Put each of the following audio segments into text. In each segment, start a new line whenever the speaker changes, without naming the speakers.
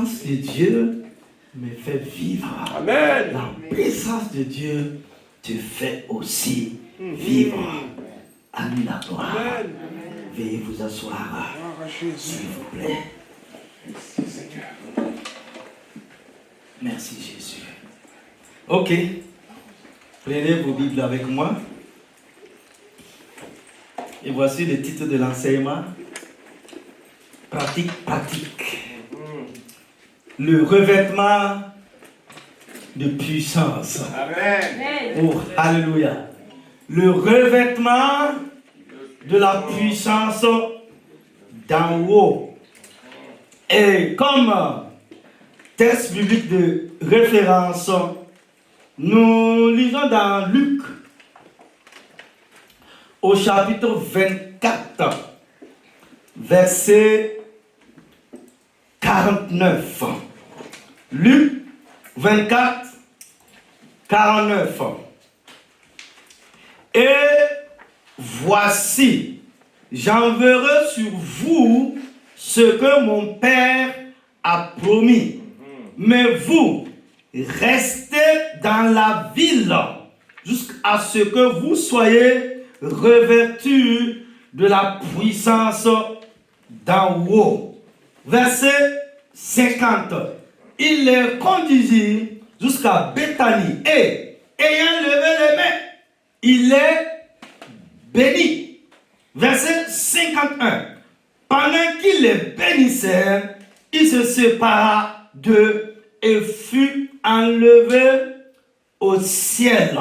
puissance de Dieu me fait vivre.
Amen.
La puissance de Dieu te fait aussi vivre. Amen la gloire.
Amen.
Veuillez vous asseoir, s'il vous plaît.
Merci Seigneur.
Merci Jésus. Ok. Prenez vos Bibles avec moi. Et voici le titre de l'enseignement. Pratique, pratique. Le revêtement de puissance.
Amen.
Oh, alléluia. Le revêtement de la puissance d'en haut. Et comme texte biblique de référence, nous lisons dans Luc au chapitre 24, verset 49. Luc 24, 49. Et voici, j'enverrai sur vous ce que mon Père a promis. Mais vous, restez dans la ville jusqu'à ce que vous soyez revêtus de la puissance d'en haut. Verset 50. Il les conduisit jusqu'à Béthanie et, ayant levé les mains, il les bénit. Verset 51. Pendant qu'il les bénissait, il se sépara d'eux et fut enlevé au ciel.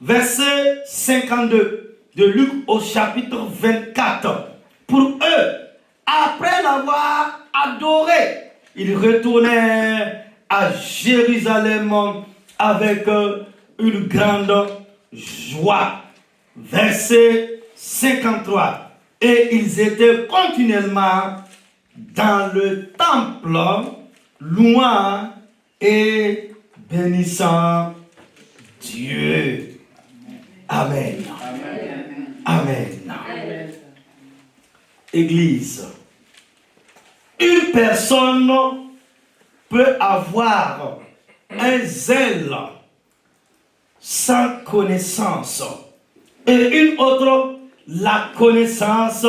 Verset 52 de Luc au chapitre 24. Pour eux, après l'avoir adoré, ils retournèrent à Jérusalem avec une grande joie. Verset 53. Et ils étaient continuellement dans le temple, louant et bénissant Dieu. Amen. Amen. Amen. Amen. Église. Une personne peut avoir un zèle sans connaissance et une autre la connaissance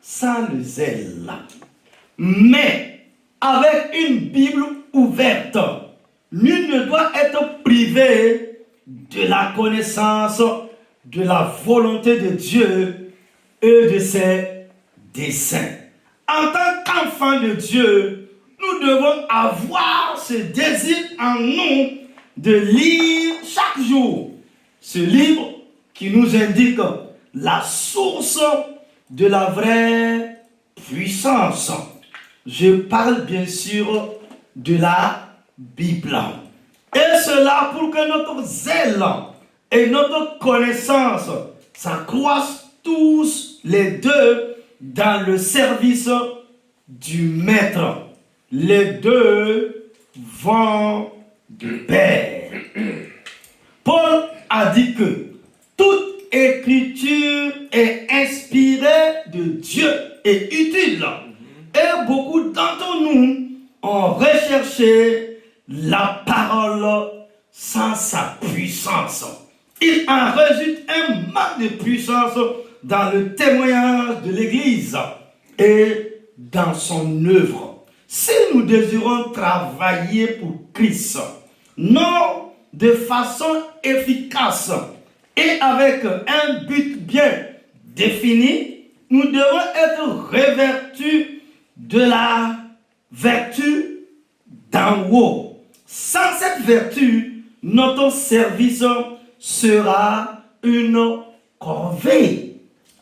sans le zèle. Mais avec une Bible ouverte, nul ne doit être privé de la connaissance de la volonté de Dieu et de ses desseins. En tant qu'enfant de Dieu, nous devons avoir ce désir en nous de lire chaque jour ce livre qui nous indique la source de la vraie puissance. Je parle bien sûr de la Bible. Et cela pour que notre zèle et notre connaissance s'accroissent tous les deux dans le service du Maître. Les deux vont de pair. Paul a dit que toute écriture est inspirée de Dieu et utile. Et beaucoup d'entre nous ont recherché la parole sans sa puissance. Il en résulte un manque de puissance dans le témoignage de l'Église et dans son œuvre. Si nous désirons travailler pour Christ, non de façon efficace et avec un but bien défini, nous devons être revêtus de la vertu d'en haut. Sans cette vertu, notre service sera une corvée.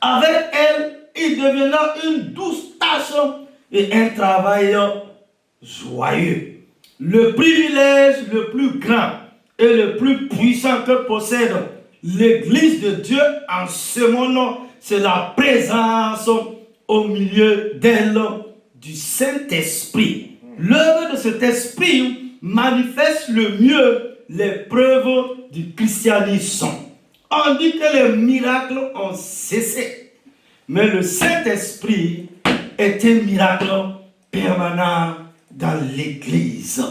Avec elle, il deviendra une douce tâche et un travail joyeux. Le privilège le plus grand et le plus puissant que possède l'Église de Dieu en ce moment, c'est la présence au milieu d'elle du Saint-Esprit. L'œuvre de cet esprit manifeste le mieux les preuves du christianisme. On dit que les miracles ont cessé, mais le Saint-Esprit est un miracle permanent dans l'Église.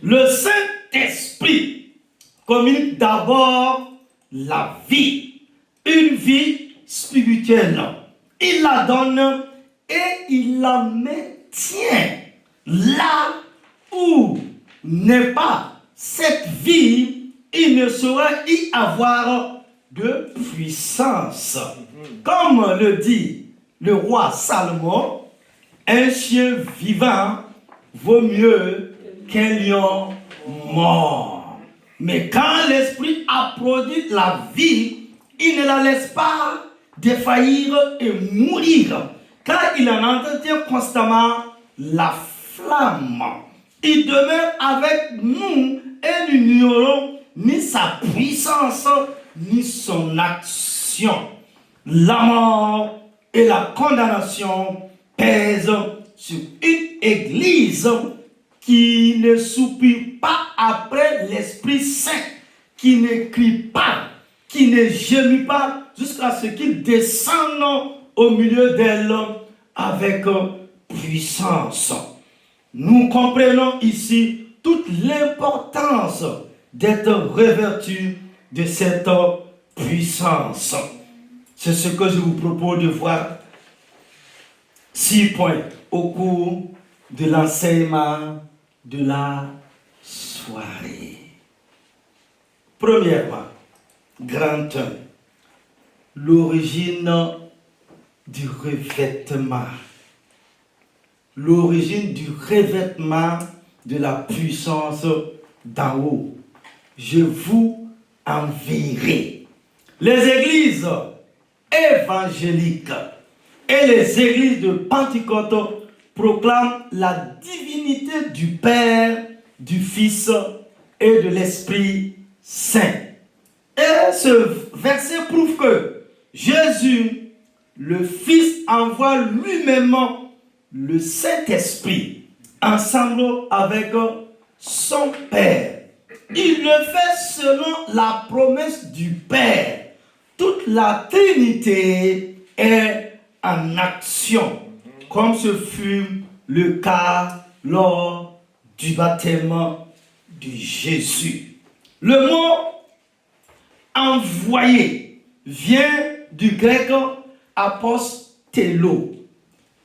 Le Saint-Esprit communique d'abord la vie, une vie spirituelle. Il la donne et il la maintient là où n'est pas cette vie, il ne saurait y avoir de puissance. Comme le dit le roi Salomon, un chien vivant vaut mieux qu'un lion mort. Mais quand l'Esprit a produit la vie, il ne la laisse pas défaillir et mourir, car il en entretient constamment la flamme. Il demeure avec nous et nous n'ignorons ni sa puissance ni son action. La mort et la condamnation pèsent sur une église qui ne soupire pas après l'Esprit Saint, qui ne crie pas, qui ne gémit pas jusqu'à ce qu'il descende au milieu d'elle avec puissance. Nous comprenons ici toute l'importance d'être revêtu de cette puissance. C'est ce que je vous propose de voir 6 points au cours de l'enseignement de la soirée. Premièrement, grand 1, l'origine du revêtement. L'origine du revêtement de la puissance d'en haut. Je vous enverrai. Les églises évangéliques et les églises de Pentecôte proclament la divinité du Père, du Fils et de l'Esprit Saint. Et ce verset prouve que Jésus, le Fils, envoie lui-même le Saint-Esprit ensemble avec son Père. Il le fait selon la promesse du Père. Toute la Trinité est en action, comme ce fut le cas lors du baptême de Jésus. Le mot envoyé vient du grec apostello,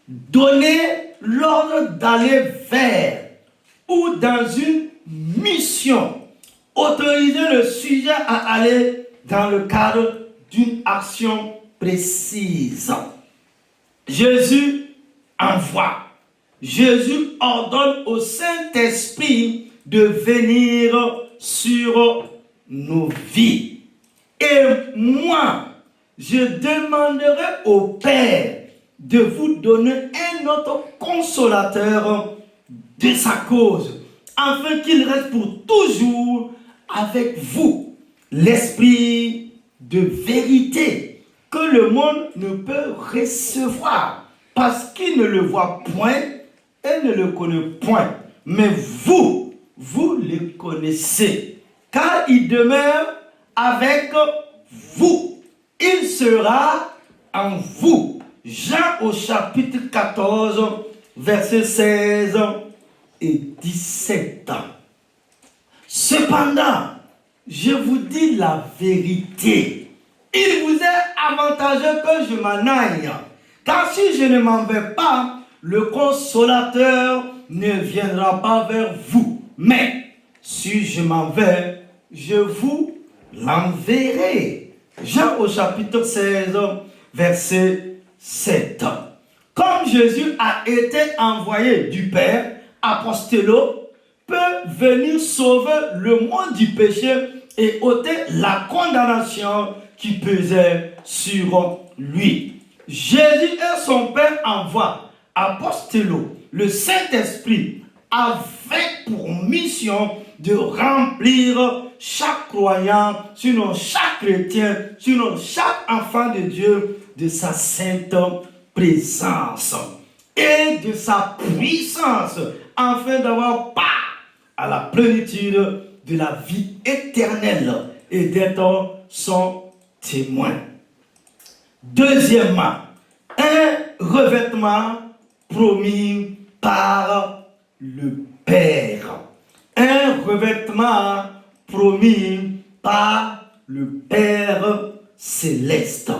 donner l'ordre d'aller vers ou dans une mission, autoriser le sujet à aller dans le cadre d'une action précise. Jésus envoie. Jésus ordonne au Saint-Esprit de venir sur nos vies. Et moi, je demanderai au Père de vous donner un autre consolateur de sa cause, afin qu'il reste pour toujours avec vous, l'Esprit de vérité que le monde ne peut recevoir, parce qu'il ne le voit point et ne le connaît point. Mais vous le connaissez, car il demeure avec vous. Il sera en vous. Jean au chapitre 14, versets 16 et 17. Cependant, je vous dis la vérité. Il vous est avantageux que je m'en aille. Car si je ne m'en vais pas, le consolateur ne viendra pas vers vous. Mais si je m'en vais, je vous l'enverrai. Jean au chapitre 16, verset 7. Comme Jésus a été envoyé du Père, apostello, peut venir sauver le monde du péché et ôter la condamnation qui pesait sur lui. Jésus et son Père envoient apostello, le Saint-Esprit, avec pour mission de remplir chaque croyant, sinon chaque chrétien, sinon chaque enfant de Dieu de sa sainte présence et de sa puissance, afin d'avoir part à la plénitude de la vie éternelle et d'être son témoin. Deuxièmement, un revêtement promis par le Père. Un revêtement promis par le Père céleste.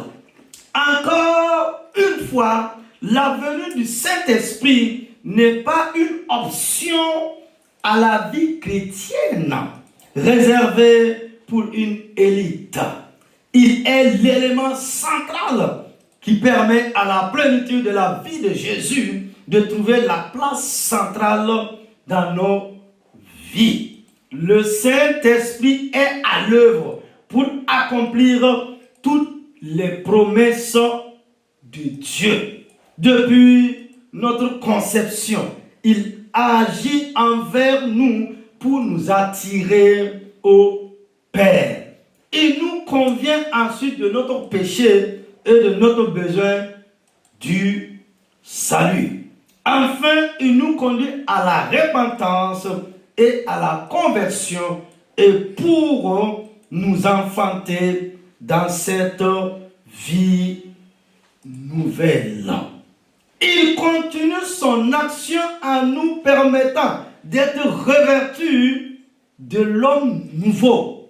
Encore une fois, la venue du Saint-Esprit n'est pas une option à la vie chrétienne réservée pour une élite. Il est l'élément central qui permet à la plénitude de la vie de Jésus de trouver la place centrale dans nos vies. Le Saint-Esprit est à l'œuvre pour accomplir toutes les promesses de Dieu. Depuis notre conception, il agit envers nous pour nous attirer au Père. Il nous convient ensuite de notre péché et de notre besoin du salut. Enfin, il nous conduit à la repentance et à la conversion et pour nous enfanter dans cette vie nouvelle. Il continue son action en nous permettant d'être revêtus de l'homme nouveau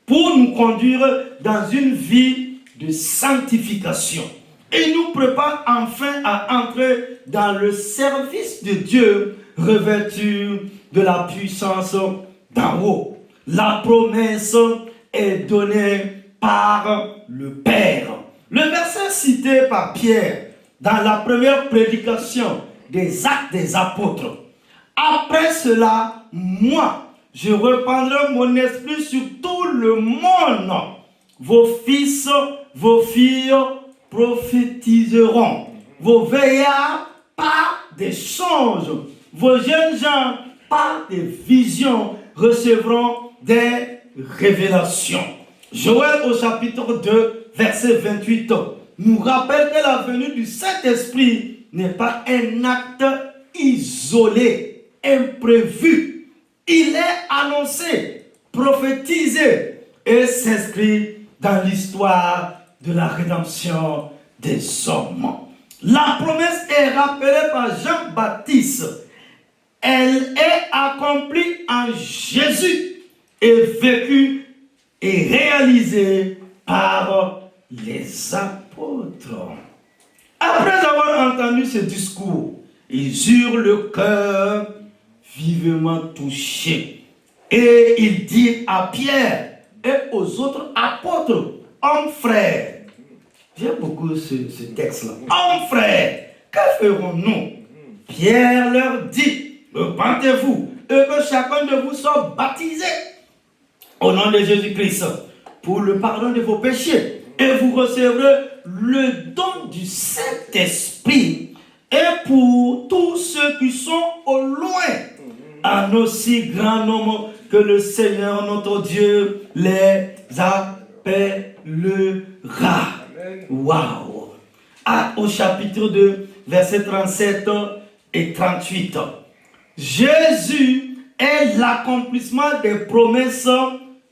pour nous conduire dans une vie de sanctification. Il nous prépare enfin à entrer dans le service de Dieu revêtu de la puissance d'en haut. La promesse est donnée par le Père. Le verset cité par Pierre dans la première prédication des Actes des Apôtres. Après cela, moi, je répandrai mon esprit sur tout le monde. Vos fils, vos filles prophétiseront. Vos veillards par des songes. Vos jeunes gens par des visions recevront des révélations. Joël au chapitre 2, verset 28, nous rappelle que la venue du Saint-Esprit n'est pas un acte isolé, imprévu. Il est annoncé, prophétisé et s'inscrit dans l'histoire de la rédemption des hommes. La promesse est rappelée par Jean-Baptiste. Elle est accomplie en Jésus et vécue et réalisée par les apôtres. Après avoir entendu ce discours, ils eurent le cœur vivement touché. Et ils dirent à Pierre et aux autres apôtres, hommes frères, j'aime beaucoup ce texte-là, hommes frères, que ferons-nous? Pierre leur dit, repentez-vous et que chacun de vous soit baptisé au nom de Jésus-Christ pour le pardon de vos péchés et vous recevrez le don du Saint-Esprit et pour tous ceux qui sont au loin, en aussi grand nombre que le Seigneur notre Dieu les appellera. Waouh! Au chapitre 2, versets 37 et 38. Jésus est l'accomplissement des promesses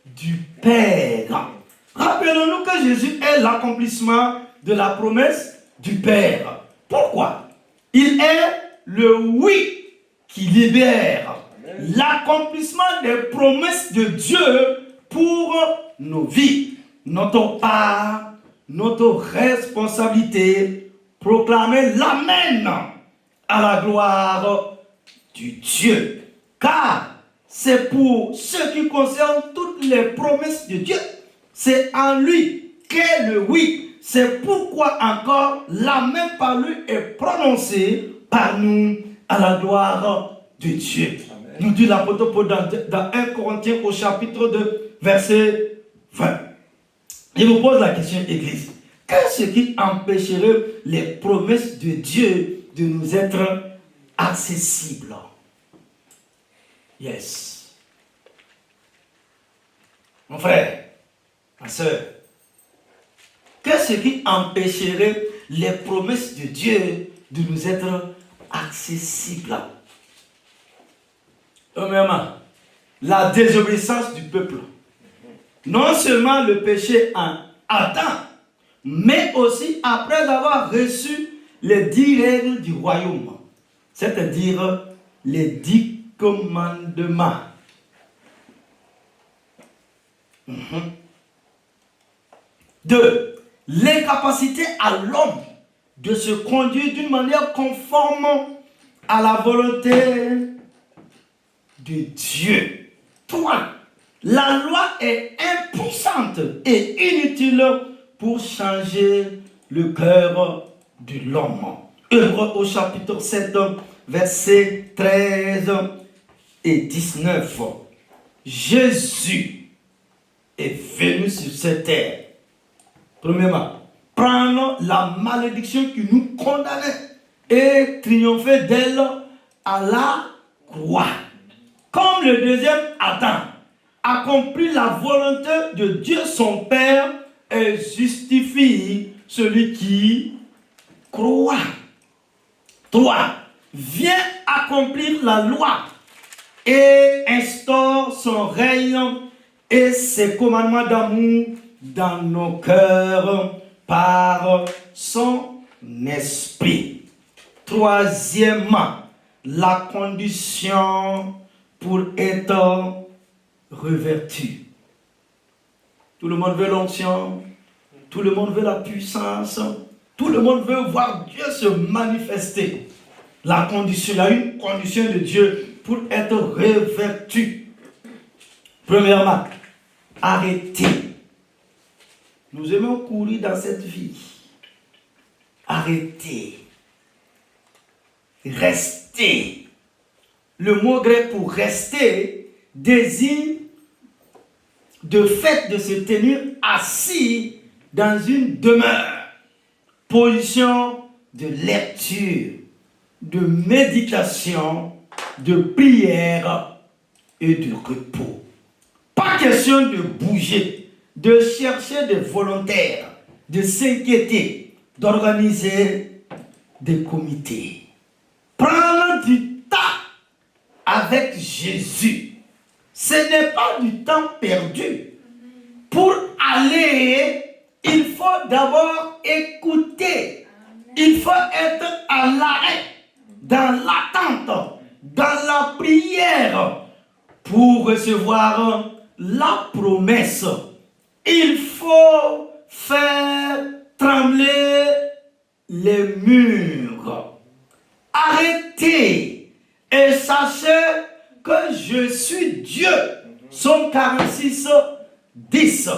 du Père. Rappelons-nous que Jésus est l'accomplissement de la promesse du Père. Pourquoi? Il est le oui qui libère. L'accomplissement des promesses de Dieu pour nos vies. Notre part, notre responsabilité, proclamer l'Amen à la gloire du Dieu. Car c'est pour ce qui concerne toutes les promesses de Dieu. C'est en lui qu'est le oui. C'est pourquoi encore l'Amen par lui est prononcé par nous à la gloire de Dieu. Amen. Nous dit l'apôtre Paul dans 1 Corinthiens au chapitre 2, verset 20. Je vous pose la question, Église. Qu'est-ce qui empêcherait les promesses de Dieu de nous être accessibles? Yes. Mon frère, ma soeur, qu'est-ce qui empêcherait les promesses de Dieu de nous être accessibles? Premièrement, la désobéissance du peuple. Non seulement le péché en Adam, mais aussi après avoir reçu les 10 règles du royaume, c'est-à-dire les 10 commandements. Deux, l'incapacité à l'homme de se conduire d'une manière conforme à la volonté de Dieu. 3. La loi est impuissante et inutile pour changer le cœur de l'homme. Hébreux au chapitre 7, versets 13 et 19. Jésus est venu sur cette terre. Premièrement, prendre la malédiction qui nous condamnait et triompher d'elle à la croix. Comme le deuxième Adam accomplit la volonté de Dieu son Père et justifie celui qui croit. 3. Vient accomplir la loi et instaure son règne et ses commandements d'amour dans nos cœurs par son esprit. Troisièmement, la condition pour être revêtu. Tout le monde veut l'onction, tout le monde veut la puissance, tout le monde veut voir Dieu se manifester. La condition, il y a une condition de Dieu pour être revêtu. Premièrement, arrêtez. Nous aimons courir dans cette vie. Arrêtez. Restez. Le mot grec pour rester désigne de fait de se tenir assis dans une demeure, position de lecture, de méditation, de prière et de repos. Pas question de bouger, de chercher des volontaires, de s'inquiéter, d'organiser des comités. Prendre du temps avec Jésus. Ce n'est pas du temps perdu. Pour aller, il faut d'abord écouter. Il faut être à l'arrêt, dans l'attente, dans la prière, pour recevoir la promesse. Il faut faire trembler les murs. Arrêtez et sachez que je suis Dieu. Psaume 46, 10.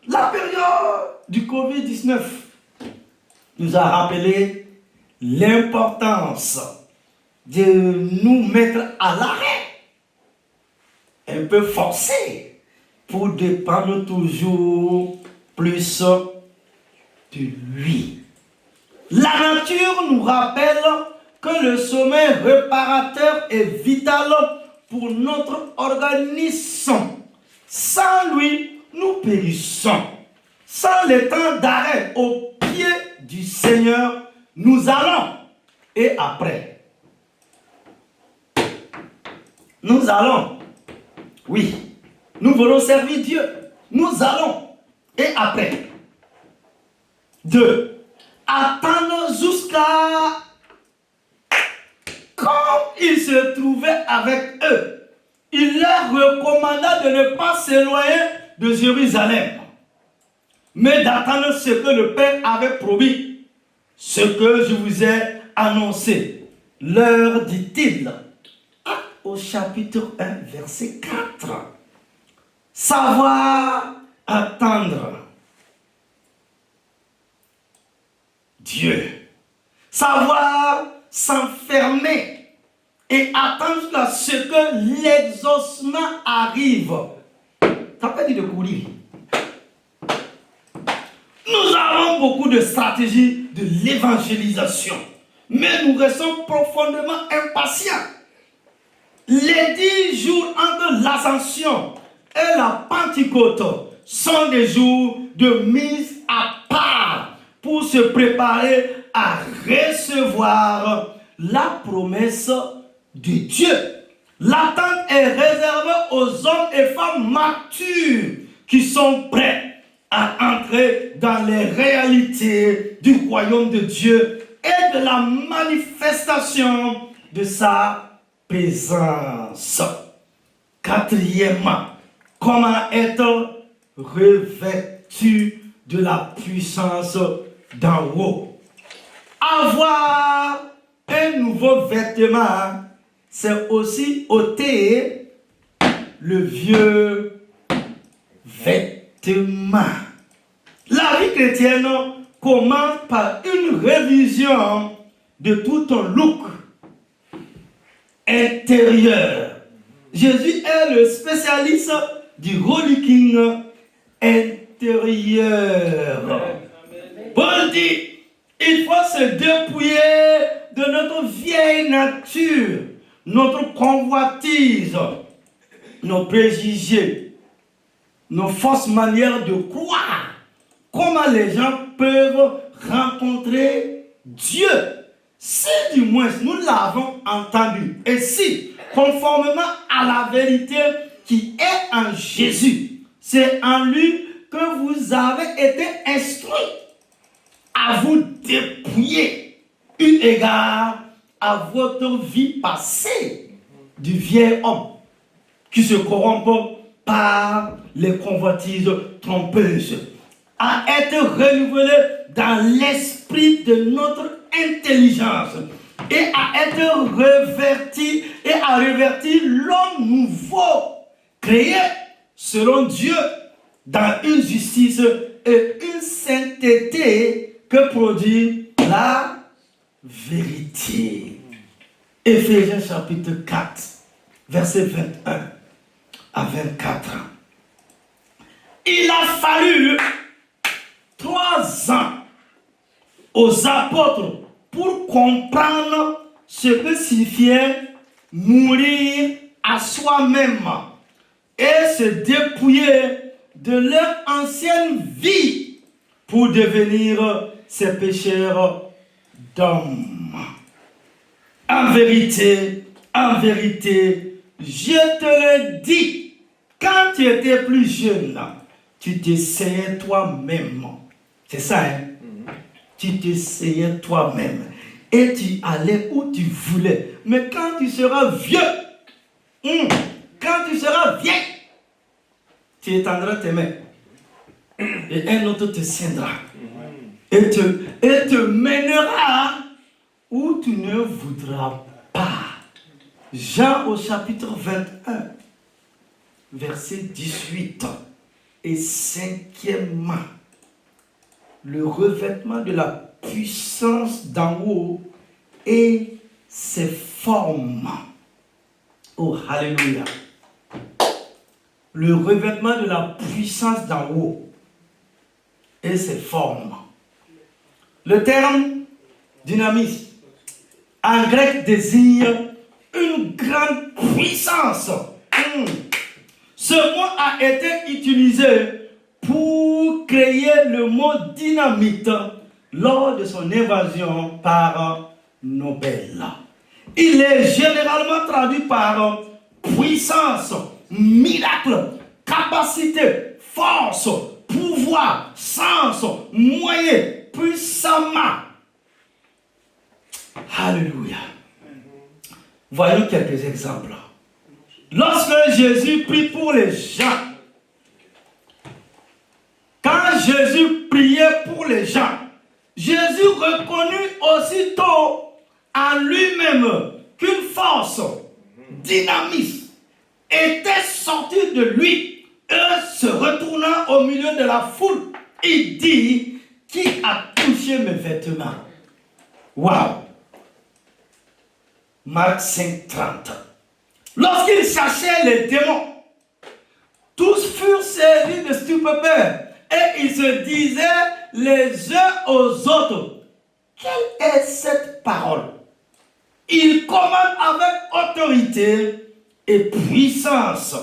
La période du Covid-19 nous a rappelé l'importance de nous mettre à l'arrêt, un peu forcé, pour dépendre toujours plus de lui. La nature nous rappelle que le sommeil réparateur est vital pour notre organisme. Sans lui, nous périssons. Sans le temps d'arrêt au pied du Seigneur, nous allons. Et après, nous allons. Oui, nous voulons servir Dieu. Nous allons. Et après, 2. Attendre jusqu'à quand il se trouvait avec eux. Il leur recommanda de ne pas s'éloigner de Jérusalem, mais d'attendre ce que le Père avait promis, ce que je vous ai annoncé. Leur dit-il, au chapitre 1, verset 4. Savoir attendre Dieu. Savoir s'enfermer et attendre jusqu'à ce que l'exaucement arrive. Ça peut dire de courir. Nous avons beaucoup de stratégies de l'évangélisation, mais nous restons profondément impatients. Les 10 jours entre l'Ascension et la Pentecôte sont des jours de mise à part pour se préparer à recevoir la promesse de Dieu. L'attente est réservée aux hommes et femmes matures qui sont prêts à entrer dans les réalités du royaume de Dieu et de la manifestation de sa présence. Quatrièmement, comment être revêtu de la puissance d'en haut. Avoir un nouveau vêtement, c'est aussi ôter le vieux vêtement. La vie chrétienne commence par une révision de tout ton look intérieur. Jésus est le spécialiste du relooking intérieur. Paul dit, il faut se dépouiller de notre vieille nature, notre convoitise, nos préjugés, nos fausses manières de croire. Comment les gens peuvent rencontrer Dieu si du moins nous l'avons entendu et si, conformément à la vérité qui est en Jésus, c'est en lui que vous avez été instruits à vous dépouiller eu égard à votre vie passée du vieil homme qui se corrompt par les convoitises trompeuses, à être renouvelé dans l'esprit de notre intelligence et à être reverti et à revertir l'homme nouveau, créé selon Dieu dans une justice et une sainteté que produit la vérité. Éphésiens chapitre 4, versets 21 à 24. Il a fallu 3 ans aux apôtres pour comprendre ce que signifiait mourir à soi-même et se dépouiller de leur ancienne vie pour devenir ces pécheurs d'hommes. En vérité, je te le dis, quand tu étais plus jeune, tu t'essayais toi-même. C'est ça, hein? Tu t'essayais toi-même. Et tu allais où tu voulais. Mais quand tu seras vieux, quand tu seras vieille, tu étendras tes mains. Et un autre te tiendra. Et te mènera où tu ne voudras pas. Jean au chapitre 21, verset 18. Et cinquièmement, le revêtement de la puissance d'en haut et ses formes. Oh, alléluia. Le revêtement de la puissance d'en haut et ses formes. Le terme dynamisme en grec désigne une grande puissance. Ce mot a été utilisé pour créer le mot dynamite lors de son invasion par Nobel. Il est généralement traduit par puissance, miracle, capacité, force, pouvoir, sens, moyen, puissamment. Alléluia. Voyons quelques exemples. Lorsque Jésus prie pour les gens, quand Jésus priait pour les gens, Jésus reconnut aussitôt en lui-même qu'une force dynamique était sortie de lui et se retournant au milieu de la foule, il dit, qui a touché mes vêtements? Waouh! Marc 5, 30. Lorsqu'il cherchait les démons, tous furent saisis de stupéfaits et ils se disaient les uns aux autres, quelle est cette parole? Il commande avec autorité et puissance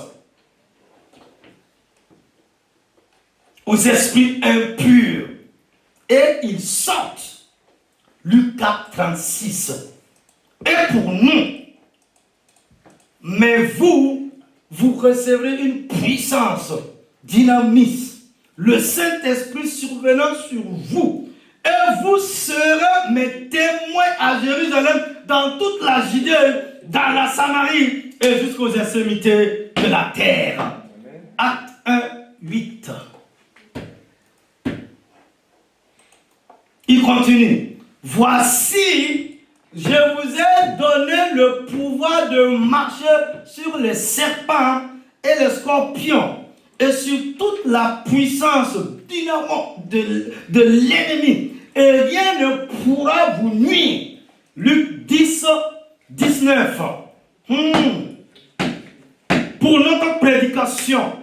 aux esprits impurs et ils sortent. Luc 4, 36. Et pour nous, mais vous recevrez une puissance dynamique, le Saint-Esprit survenant sur vous, et vous serez mes témoins à Jérusalem, dans toute la Judée, dans la Samarie et jusqu'aux extrémités de la terre. Acte 1, 8. Il continue. Voici, je vous ai donné le pouvoir de marcher sur les serpents et les scorpions et sur toute la puissance dynamo de l'ennemi. Et rien ne pourra vous nuire. Luc 10, 19. Pour notre prédication,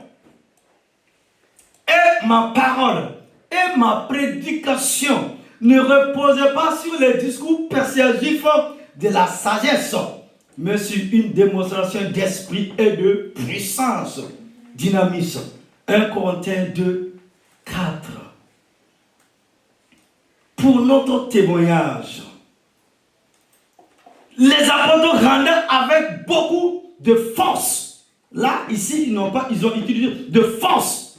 et ma parole, et ma prédication ne reposait pas sur les discours persuasifs de la sagesse, mais sur une démonstration d'esprit et de puissance, dynamisme. 1 Corinthiens 2, 4. Pour notre témoignage, les apôtres rendaient avec beaucoup de force. Là, ici, ils ont utilisé de force.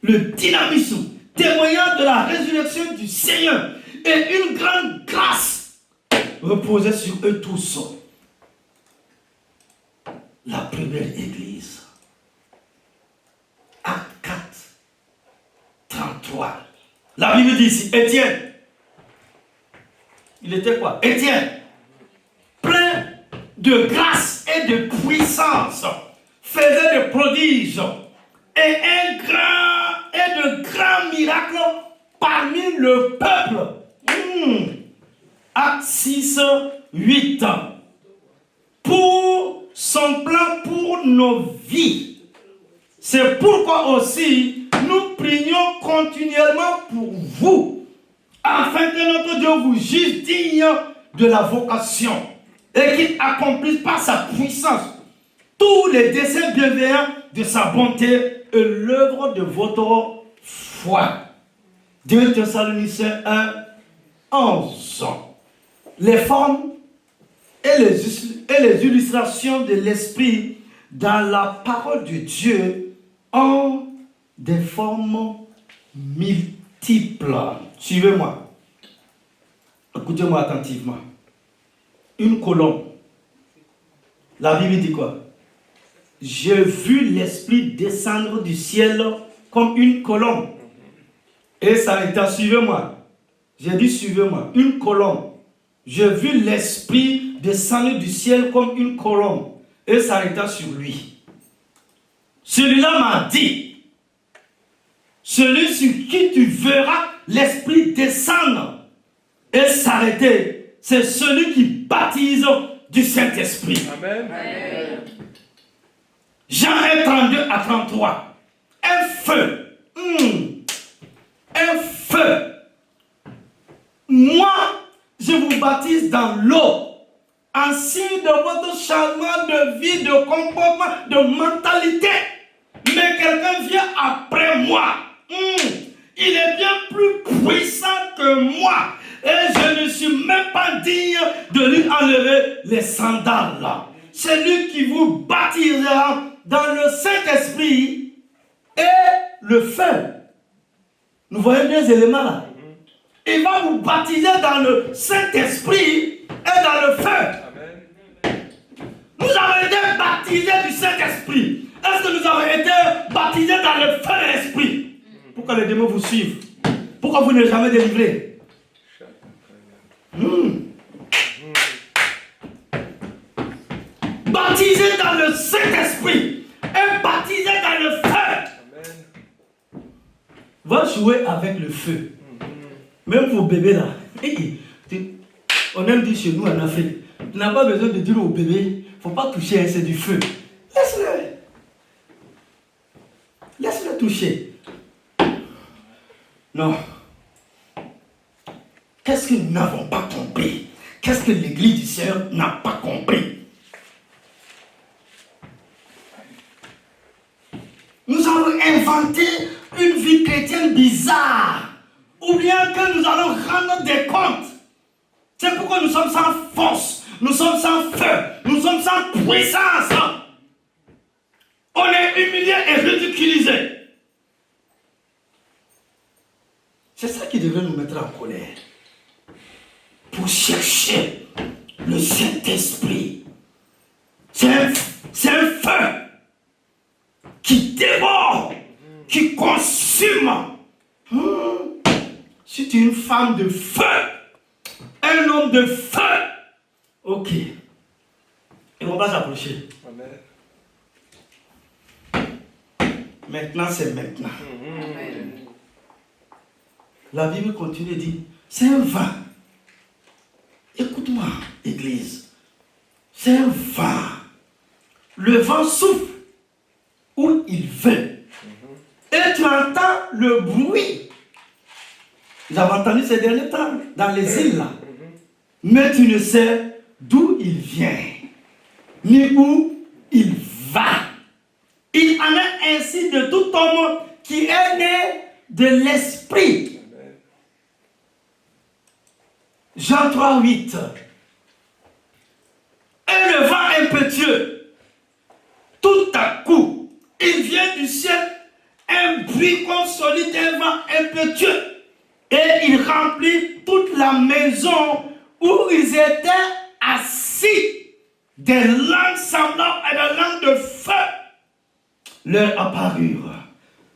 Le dynamisme, témoignant de la résurrection du Seigneur. Et une grande grâce reposait sur eux tous. La première église. Acte 4, 33. La Bible dit ici, Étienne. Il était quoi? Étienne. Plein de grâce et de puissance. Faisait des prodiges. Et de grands miracles parmi le peuple. Acte 6, 8. Pour son plan pour nos vies. C'est pourquoi aussi nous prions continuellement pour vous, afin que notre Dieu vous juge digne de la vocation et qu'il accomplisse par sa puissance tous les desseins bienveillants de sa bonté et l'œuvre de votre foi. 2 Thessaloniciens 1, 11. Les formes et les illustrations de l'esprit dans la parole de Dieu ont des formes multiples. Suivez-moi. Écoutez-moi attentivement. Une colombe. La Bible dit quoi? J'ai vu l'esprit descendre du ciel comme une colombe. Et ça était, suivez-moi. J'ai dit suivez-moi. Une colombe. J'ai vu l'esprit descendre du ciel comme une colombe. Et s'arrêta sur lui. Celui-là m'a dit, celui sur qui tu verras l'esprit descendre et s'arrêter, c'est celui qui baptise du Saint-Esprit. Amen. Amen. Jean 1, 32 à 33. Un feu. Un feu. Moi, je vous baptise dans l'eau. En signe de votre changement de vie, de comportement, de mentalité. Mais quelqu'un vient après moi. Il est bien plus puissant que moi. Et je ne suis même pas digne de lui enlever les sandales. C'est lui qui vous baptisera dans le Saint-Esprit et le feu. Nous voyons deux éléments là. Il va vous baptiser dans le Saint-Esprit et dans le feu. Nous avons été baptisés du Saint-Esprit. Est-ce que nous avons été baptisés dans le feu de l'Esprit? Pourquoi les démons vous suivent? Pourquoi vous n'êtes jamais délivrés? Baptisés dans le Saint-Esprit et baptisés dans le feu. Va jouer avec le feu. Même vos bébés là. On aime dire chez nous en Afrique, tu n'as pas besoin de dire au bébé, il ne faut pas toucher, c'est du feu. Laisse-le. Laisse-le toucher. Non. Qu'est-ce que nous n'avons pas compris? Qu'est-ce que l'Église du Seigneur n'a pas compris? Nous avons inventé une vie chrétienne bizarre. Ou bien que nous allons rendre des comptes. C'est pourquoi nous sommes sans force, nous sommes sans feu, nous sommes sans puissance. On est humilié et ridiculisé. C'est ça qui devrait nous mettre en colère. Pour chercher le Saint-Esprit C'est un feu qui dévore, qui consume. Si tu es une femme de feu, un homme de feu, ok. Ils ne vont pas s'approcher. Maintenant, c'est maintenant. La Bible continue et dit, c'est un vent. Écoute-moi, Église. C'est un vent. Le vent souffle où il veut. Et tu entends le bruit. J'avais entendu ces derniers temps dans les îles là. Mais tu ne sais d'où il vient, ni où il va. Il en est ainsi de tout homme qui est né de l'esprit. Jean 3, 8. Et le vent impétueux, tout à coup, il vient du ciel, un bruit comme celui d'un vent impétueux, et il remplit toute la maison où ils étaient assis. Des langues semblables à des langues de feu leur apparurent,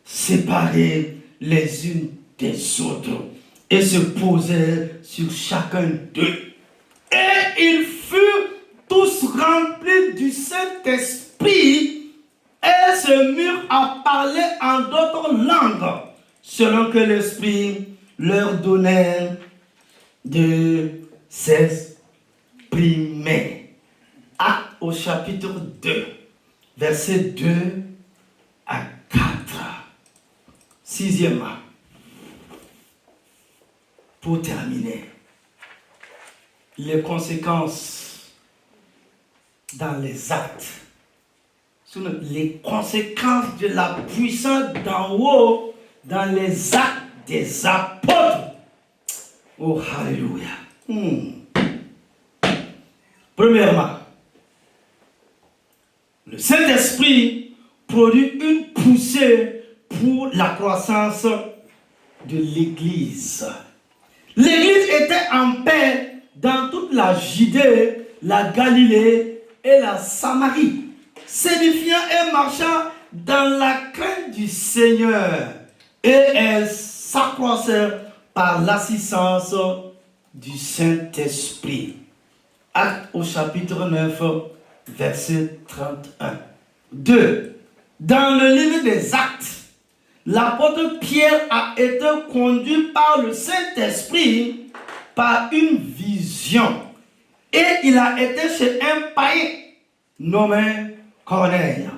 séparées les unes des autres, et se posèrent sur chacun d'eux. Et ils furent tous remplis du Saint-Esprit et se mirent à parler en d'autres langues, selon que l'Esprit leur donnait de s'exprimer. Actes au chapitre 2, versets 2 à 4. Sixièmement, pour terminer, les conséquences dans les actes. Les conséquences de la puissance d'en haut dans les actes des apôtres. Oh, alléluia. Premièrement, le Saint-Esprit produit une poussée pour la croissance de l'Église. L'Église était en paix dans toute la Judée, la Galilée et la Samarie, s'édifiant et marchant dans la crainte du Seigneur, et elle s'accroissait par l'assistance du Saint-Esprit. Actes au chapitre 9, verset 31. 2. Dans le livre des Actes, l'apôtre Pierre a été conduit par le Saint-Esprit par une vision. Et il a été chez un païen nommé Corneille.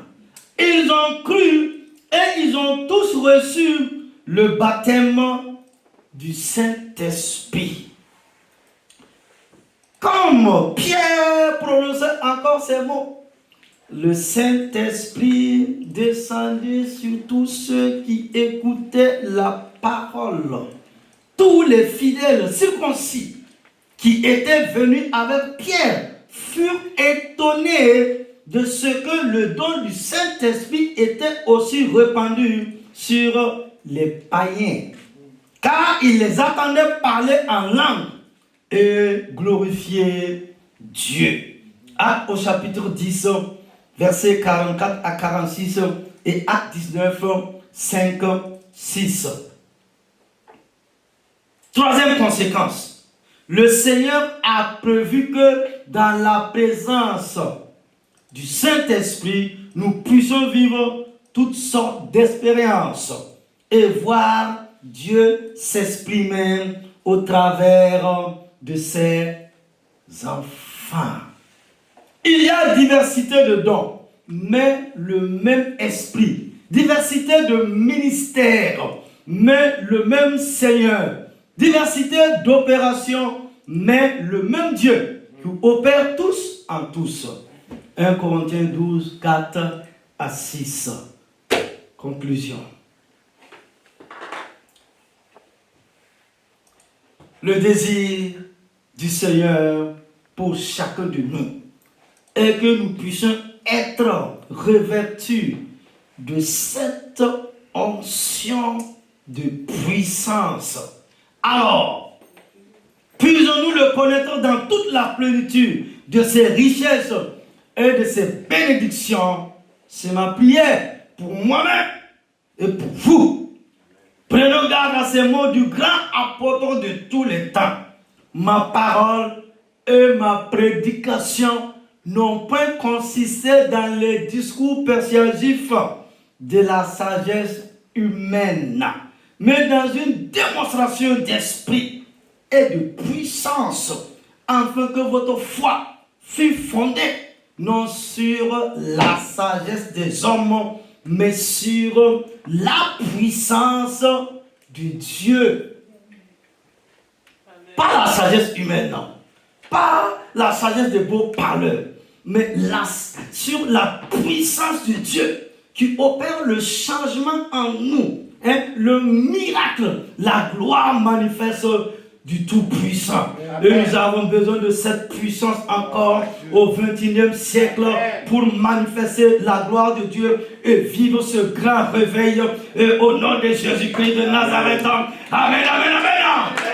Ils ont cru et ils ont tous reçu le baptême du Saint-Esprit. Comme Pierre prononçait encore ces mots, le Saint-Esprit descendit sur tous ceux qui écoutaient la parole. Tous les fidèles circoncis qui étaient venus avec Pierre furent étonnés de ce que le don du Saint-Esprit était aussi répandu sur les païens, car ils les attendaient parler en langue et glorifier Dieu. Actes au chapitre 10, versets 44 à 46 et Actes 19, 5, 6. Troisième conséquence, le Seigneur a prévu que dans la présence du Saint-Esprit, nous puissions vivre toutes sortes d'expériences et voir Dieu s'exprimer au travers de ses enfants. Il y a diversité de dons, mais le même esprit. Diversité de ministères, mais le même Seigneur. Diversité d'opérations, mais le même Dieu qui opère tous en tous. 1 Corinthiens 12, 4 à 6. Conclusion. Le désir du Seigneur pour chacun de nous est que nous puissions être revêtus de cette onction de puissance. Alors, puissions-nous le connaître dans toute la plénitude de ses richesses et de ses bénédictions. C'est ma prière pour moi-même et pour vous. Prenons garde à ces mots du grand apôtre de tous les temps. Ma parole et ma prédication n'ont point consisté dans les discours persuasifs de la sagesse humaine, mais dans une démonstration d'esprit et de puissance, afin que votre foi fût fondée non sur la sagesse des hommes, mais sur la puissance de Dieu. Pas la sagesse humaine, non. Pas la sagesse des beaux parleurs, mais sur la puissance de Dieu qui opère le changement en nous, hein, le miracle, la gloire manifeste du Tout-Puissant. Et nous avons besoin de cette puissance encore au XXIe siècle pour manifester la gloire de Dieu et vivre ce grand réveil au nom de Jésus-Christ de Nazareth. Amen, amen, amen.